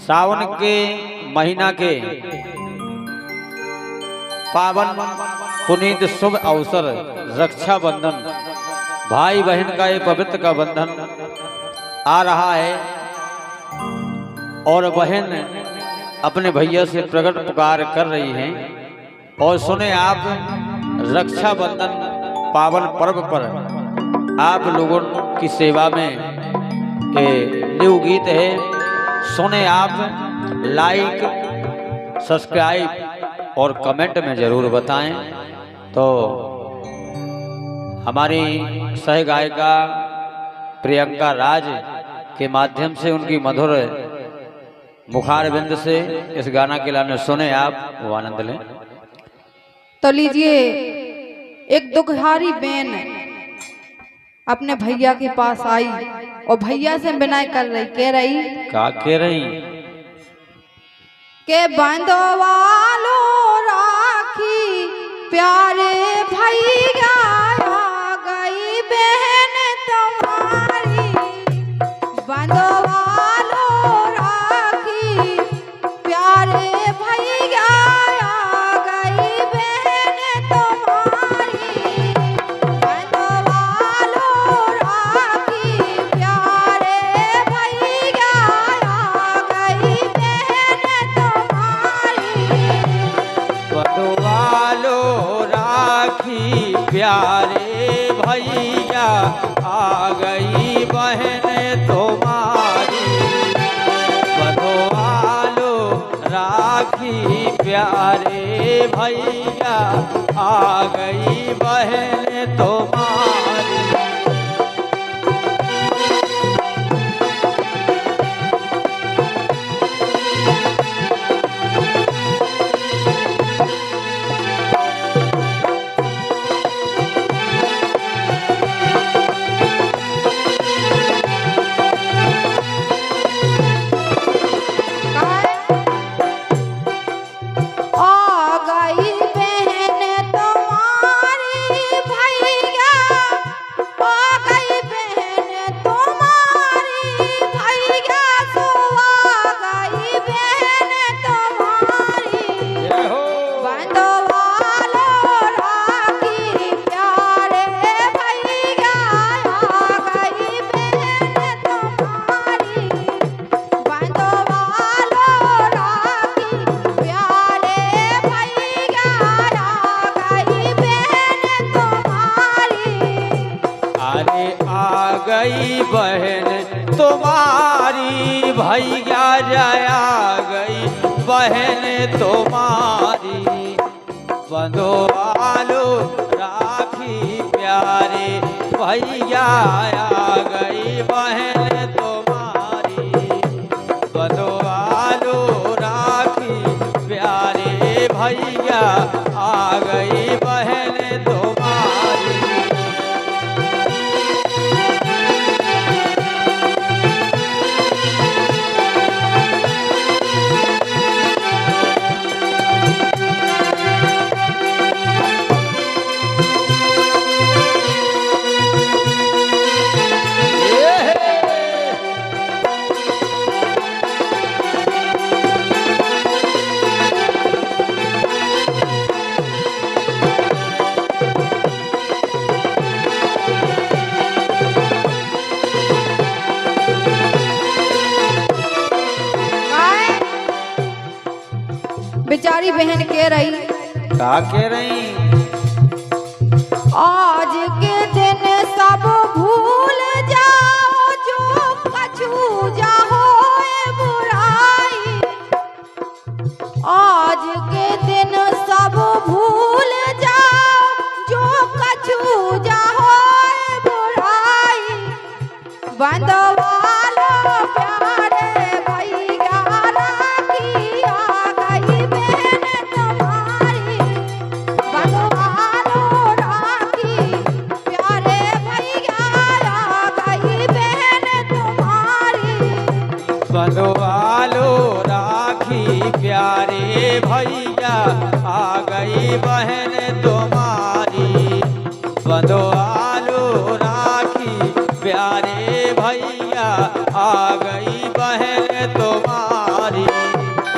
सावन के महीना के पावन पुनीत शुभ अवसर रक्षाबंधन भाई बहन का ये पवित्र का बंधन आ रहा है और बहन अपने भैया से प्रकट पुकार कर रही हैं। और सुने आप रक्षाबंधन पावन पर्व पर आप लोगों की सेवा में न्यू गीत है। सुने आप, लाइक सब्सक्राइब और कमेंट में जरूर बताएं। तो हमारी सह गायिका प्रियंका राज के माध्यम से उनकी मधुर मुखारबिंद से इस गाना के लाने सुने आप, वो आनंद लें। तो लीजिए, एक दुखहारी बहन अपने भैया के पास आई और भैया से विनय कर रही, क्या कह रही के बंधवालो राखी प्यारे भैया आ गई बहन तुम्हारी। बंधवालो राखी प्यारे भैया आ गई बहन तुम्हारी। बंधवालो राखी प्यारे भैया आ गई बहन तुम्हारी। बंधवालो राखी प्यारे भैया आ गई बहन तुम्हारी। बंधवालो राखी प्यारे भैया आ गई बहन तुम्हारी। गई बहन तुम्हारी भैया जया गई बहन तुम्हारी। बंधवालो राखी प्यारे भैया आ गई बहन तुम्हारी। बंधवालो राखी प्यारे भैया आ गई बहन तुम्हारी। बेचारी बहन कह रही, क्या कह रही? आज के दिन सब भूल जाओ जो कछु जाओ बुराई। आज के दिन सब भूल जाओ जो कछु जाओ बुराई। बंधवालो प्यारे भैया राखी आ गई बहन तुम्हारी। बंधवालो राखी प्यारे भैया आ गई बहन तुम्हारी। बंधवालो राखी प्यारे भैया आ गई बहन तुम्हारी। बंधवालो राखी प्यारे भैया आ गई बहन तुम्हारी। तुम्हारी।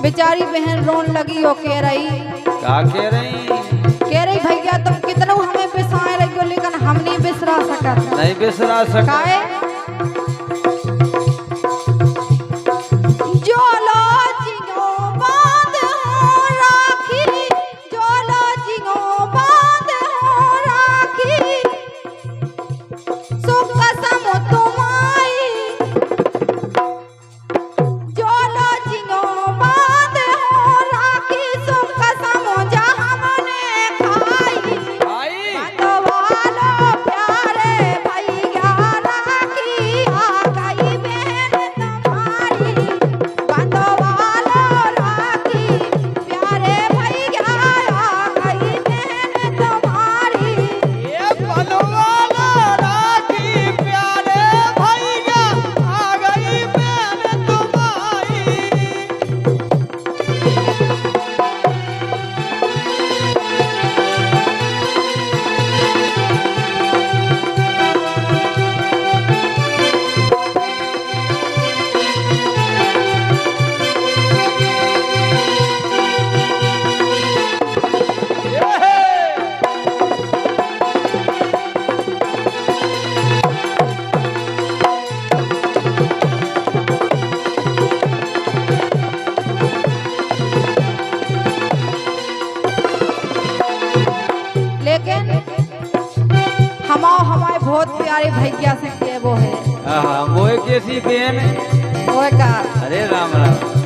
बेचारी बहन रोन लगी हो कह रही क्या कह रही भैया तुम कितना हमें बिसाए रही हो लेकिन हम नहीं बिसरा सकत नहीं बिसरा सका प्यारे भैया राखी बहुत प्यारे भैया से के वो है हाँ वो कैसी बहन? वो का अरे राम राम।